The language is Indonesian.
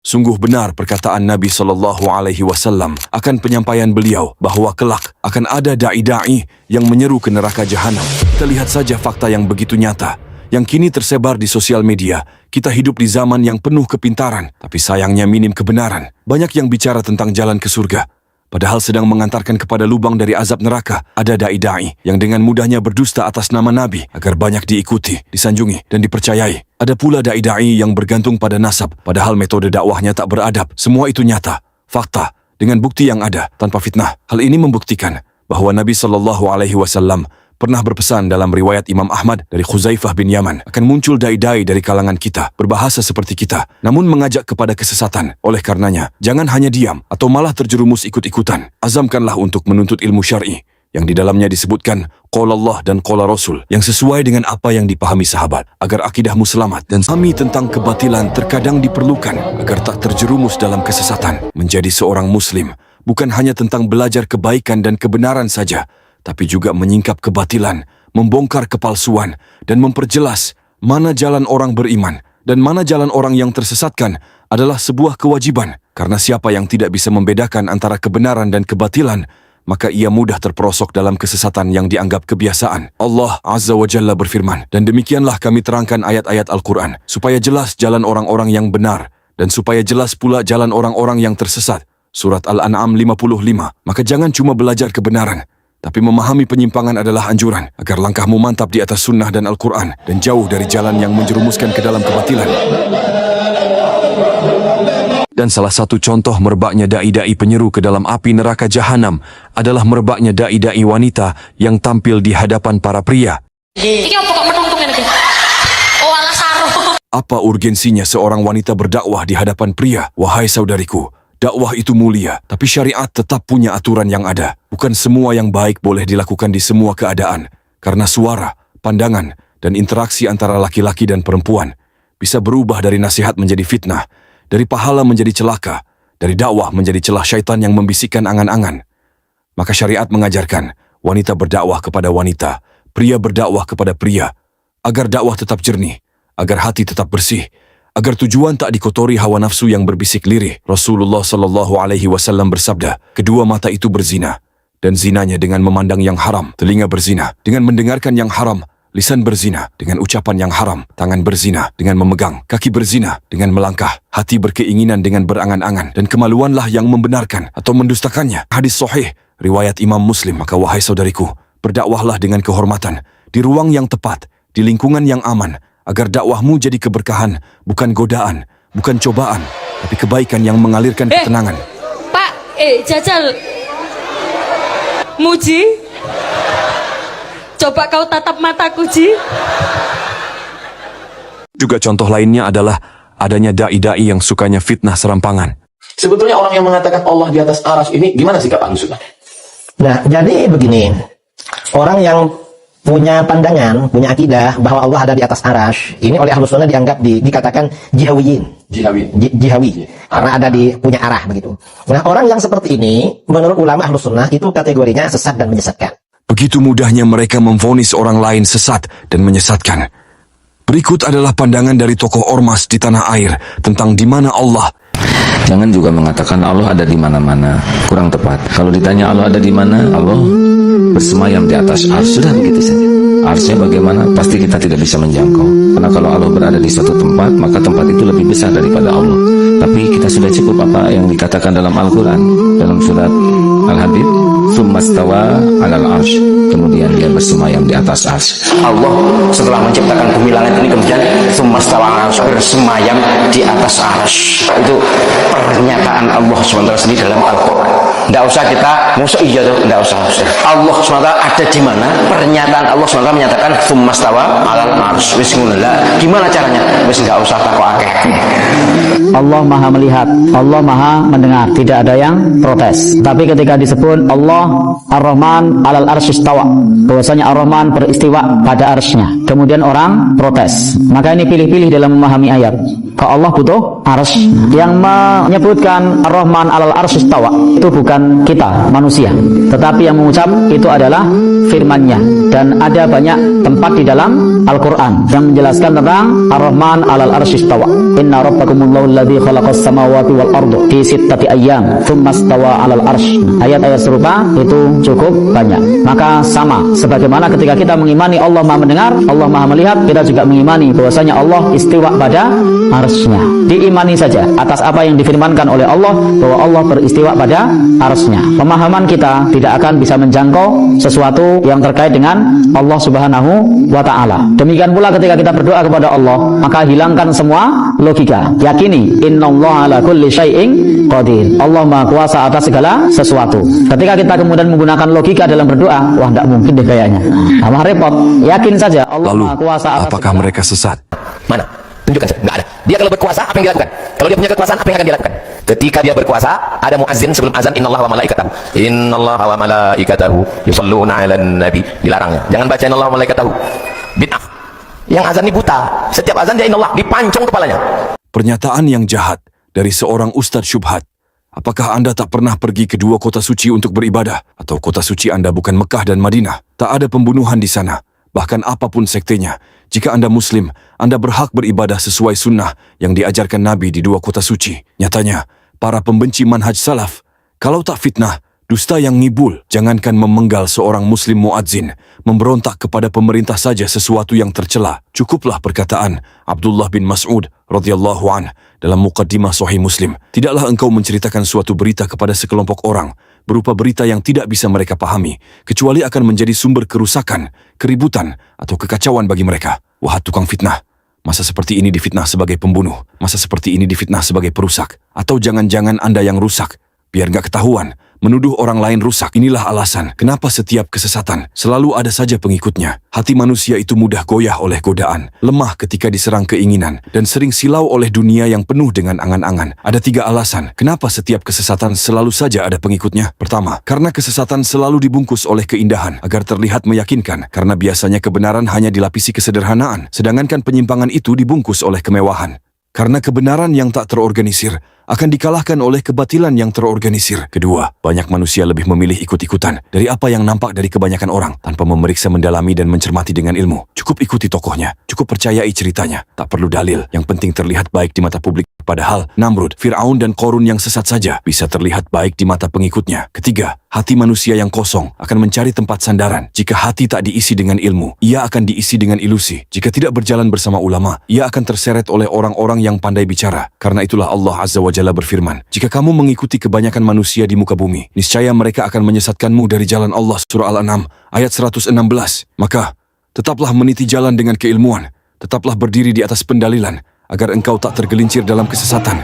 Sungguh benar perkataan Nabi SAW akan penyampaian beliau bahwa kelak akan ada da'i-da'i yang menyeru ke neraka jahanam. Kita lihat saja fakta yang begitu nyata, yang kini tersebar di sosial media. Kita hidup di zaman yang penuh kepintaran, tapi sayangnya minim kebenaran. Banyak yang bicara tentang jalan ke surga, padahal sedang mengantarkan kepada lubang dari azab neraka. Ada da'i-da'i yang dengan mudahnya berdusta atas nama Nabi agar banyak diikuti, disanjungi, dan dipercayai. Ada pula da'i-da'i yang bergantung pada nasab, padahal metode dakwahnya tak beradab. Semua itu nyata, fakta, dengan bukti yang ada, tanpa fitnah. Hal ini membuktikan bahwa Nabi SAW pernah berpesan dalam riwayat Imam Ahmad dari Khuzaifah bin Yaman, akan muncul da'i-da'i dari kalangan kita, berbahasa seperti kita, namun mengajak kepada kesesatan. Oleh karenanya, jangan hanya diam atau malah terjerumus ikut-ikutan. Azamkanlah untuk menuntut ilmu syar'i, yang di dalamnya disebutkan qala Allah dan qala Rasul, yang sesuai dengan apa yang dipahami sahabat, agar akidahmu selamat. Dan pahami tentang kebatilan terkadang diperlukan agar tak terjerumus dalam kesesatan. Menjadi seorang muslim bukan hanya tentang belajar kebaikan dan kebenaran saja, tapi juga menyingkap kebatilan, membongkar kepalsuan, dan memperjelas mana jalan orang beriman dan mana jalan orang yang tersesatkan adalah sebuah kewajiban. Karena siapa yang tidak bisa membedakan antara kebenaran dan kebatilan, maka ia mudah terperosok dalam kesesatan yang dianggap kebiasaan. Allah Azza wa Jalla berfirman, dan demikianlah kami terangkan ayat-ayat Al-Quran, supaya jelas jalan orang-orang yang benar, dan supaya jelas pula jalan orang-orang yang tersesat. Surat Al-An'am 55. Maka jangan cuma belajar kebenaran, tapi memahami penyimpangan adalah anjuran, agar langkahmu mantap di atas sunnah dan Al-Quran, dan jauh dari jalan yang menjerumuskan ke dalam kebatilan. Dan salah satu contoh merebaknya da'i-da'i penyeru ke dalam api neraka jahanam adalah merebaknya da'i-da'i wanita yang tampil di hadapan para pria. Apa urgensinya seorang wanita berdakwah di hadapan pria? Wahai saudariku, dakwah itu mulia, tapi syariat tetap punya aturan yang ada. Bukan semua yang baik boleh dilakukan di semua keadaan, karena suara, pandangan, dan interaksi antara laki-laki dan perempuan bisa berubah dari nasihat menjadi fitnah, dari pahala menjadi celaka, dari dakwah menjadi celah syaitan yang membisikkan angan-angan. Maka syariat mengajarkan wanita berdakwah kepada wanita, pria berdakwah kepada pria, agar dakwah tetap jernih, agar hati tetap bersih, agar tujuan tak dikotori hawa nafsu yang berbisik lirih. Rasulullah SAW bersabda, kedua mata itu berzina, dan zinanya dengan memandang yang haram. Telinga berzina dengan mendengarkan yang haram. Lisan berzina dengan ucapan yang haram. Tangan berzina dengan memegang. Kaki berzina dengan melangkah. Hati berkeinginan dengan berangan-angan. Dan kemaluanlah yang membenarkan atau mendustakannya. Hadis sahih riwayat Imam Muslim. Maka wahai saudariku, berdakwahlah dengan kehormatan, di ruang yang tepat, di lingkungan yang aman, agar dakwahmu jadi keberkahan, bukan godaan, bukan cobaan, tapi kebaikan yang mengalirkan ketenangan. Pak, Jajal Muji, coba kau tatap mataku, Ji. Juga contoh lainnya adalah adanya da'i-da'i yang sukanya fitnah serampangan. Sebetulnya orang yang mengatakan Allah di atas arsy ini gimana sikap Ahlussunnah? Nah, jadi begini, orang yang punya pandangan, punya akidah bahwa Allah ada di atas arsy, ini oleh Ahlussunnah dianggap dikatakan jihawiyin. Jihawi. Karena ada punya arah begitu. Nah, orang yang seperti ini menurut ulama Ahlussunnah itu kategorinya sesat dan menyesatkan. Begitu mudahnya mereka memvonis orang lain sesat dan menyesatkan. Berikut adalah pandangan dari tokoh ormas di tanah air tentang di mana Allah. Jangan juga mengatakan Allah ada di mana-mana, kurang tepat. Kalau ditanya Allah ada di mana, Allah bersemayam di atas arsy, sudah begitu saja. Arsy bagaimana? Pasti kita tidak bisa menjangkau. Karena kalau Allah berada di suatu tempat, maka tempat itu lebih besar daripada Allah. Tapi kita sudah cukup apa yang dikatakan dalam Al-Quran, dalam surat Al-Hadid, tsummastawa 'alal arsy, kemudian dia bersemayam di atas arsy. Allah setelah menciptakan bumi langit ini kemudian tsummastawa 'alal arsy, bersemayam di atas arsy. Itu pernyataan Allah SWT sendiri dalam Al-Quran. Tidak usah kita musuh iya tuh, tidak usah. Allah SWT ada di mana? Pernyataan Allah SWT menyatakan tsummastawa 'alal arsy. Wis ngono lah. Gimana caranya? Wis enggak usah takok akeh. Allah Maha melihat, Allah Maha mendengar, tidak ada yang protes. Tapi ketika disebut Allah Ar-Rahman 'alal arsy istawa, bahwasanya Ar-Rahman beristiwa pada arsy-Nya, kemudian orang protes. Maka ini pilih-pilih dalam memahami ayat. Kalau Allah butuh arsy. Yang menyebutkan Ar-Rahman alal arsy istawa itu bukan kita manusia, tetapi yang mengucap itu adalah firman-Nya. Dan ada banyak tempat di dalam Al-Quran yang menjelaskan tentang Ar-Rahman alal arsy istawa. Inna rabbakumullahu alladzi khalaqas samawati wal arda fi sittati ayyam tsumma istawa alal arsy. Ayat-ayat serupa itu cukup banyak. Maka sama sebagaimana ketika kita mengimani Allah Maha mendengar, Allah Maha melihat, kita juga mengimani bahwasanya Allah istiwa pada arsy-Nya. Diimani saja atas apa yang difirmankan oleh Allah bahwa Allah beristiwa pada arsy-Nya. Pemahaman kita tidak akan bisa menjangkau sesuatu yang terkait dengan Allah Subhanahu wa taala. Demikian pula ketika kita berdoa kepada Allah, maka hilangkan semua logika. Yakini innallaha ala kulli syai'in qadir. Allah Maha kuasa atas segala sesuatu. Ketika kita kemudian menggunakan logika dalam berdoa, wah tidak mungkin deh kayaknya. Nah, repot. Yakin saja Allah Lalu, Maha kuasa atas apakah segala. mereka sesat? Mana? Tunjukkan saya. Nggak ada. Dia kalau berkuasa, apa yang dilakukan? Kalau dia punya kekuasaan, apa yang akan dilakukan? Ketika dia berkuasa, ada muazzin sebelum azan, innallaha wa malaikatahu. Innallaha wa malaikatahu yusholluna 'alan nabi. Dilarangnya. Jangan baca innallaha wa malaikatahu. Bid'ah. Yang azan ini buta. Setiap azan dia innallah, dipancung kepalanya. Pernyataan yang jahat dari seorang ustadz syubhat. Apakah Anda tak pernah pergi ke dua kota suci untuk beribadah? Atau kota suci Anda bukan Mekah dan Madinah? Tak ada pembunuhan di sana. Bahkan apapun sektenya, jika Anda Muslim, Anda berhak beribadah sesuai sunnah yang diajarkan Nabi di dua kota suci. Nyatanya, para pembenci manhaj salaf, kalau tak fitnah, dusta yang ngibul, jangankan memenggal seorang Muslim muadzin, memberontak kepada pemerintah saja sesuatu yang tercela. Cukuplah perkataan Abdullah bin Mas'ud radhiyallahu anh dalam muqaddimah Sahih Muslim. Tidaklah engkau menceritakan suatu berita kepada sekelompok orang, berupa berita yang tidak bisa mereka pahami, kecuali akan menjadi sumber kerusakan, keributan, atau kekacauan bagi mereka. Wahai tukang fitnah, masa seperti ini difitnah sebagai pembunuh? Masa seperti ini difitnah sebagai perusak? Atau jangan-jangan Anda yang rusak, biar gak ketahuan, menuduh orang lain rusak? Inilah alasan kenapa setiap kesesatan selalu ada saja pengikutnya. Hati manusia itu mudah goyah oleh godaan, lemah ketika diserang keinginan, dan sering silau oleh dunia yang penuh dengan angan-angan. Ada 3 alasan kenapa setiap kesesatan selalu saja ada pengikutnya. Pertama, karena kesesatan selalu dibungkus oleh keindahan agar terlihat meyakinkan, karena biasanya kebenaran hanya dilapisi kesederhanaan, sedangkan penyimpangan itu dibungkus oleh kemewahan. Karena kebenaran yang tak terorganisir akan dikalahkan oleh kebatilan yang terorganisir. Kedua, banyak manusia lebih memilih ikut-ikutan dari apa yang nampak dari kebanyakan orang, tanpa memeriksa, mendalami, dan mencermati dengan ilmu. Cukup ikuti tokohnya, cukup percayai ceritanya, tak perlu dalil. Yang penting terlihat baik di mata publik. Padahal Namrud, Fir'aun, dan Qorun yang sesat saja bisa terlihat baik di mata pengikutnya. Ketiga, hati manusia yang kosong akan mencari tempat sandaran. Jika hati tak diisi dengan ilmu, ia akan diisi dengan ilusi. Jika tidak berjalan bersama ulama, ia akan terseret oleh orang-orang yang pandai bicara. Karena itulah Allah Azza wa Jalla berfirman, jika kamu mengikuti kebanyakan manusia di muka bumi, niscaya mereka akan menyesatkanmu dari jalan Allah. Surah Al-An'am ayat 116. Maka tetaplah meniti jalan dengan keilmuan, tetaplah berdiri di atas pendalilan, agar engkau tak tergelincir dalam kesesatan.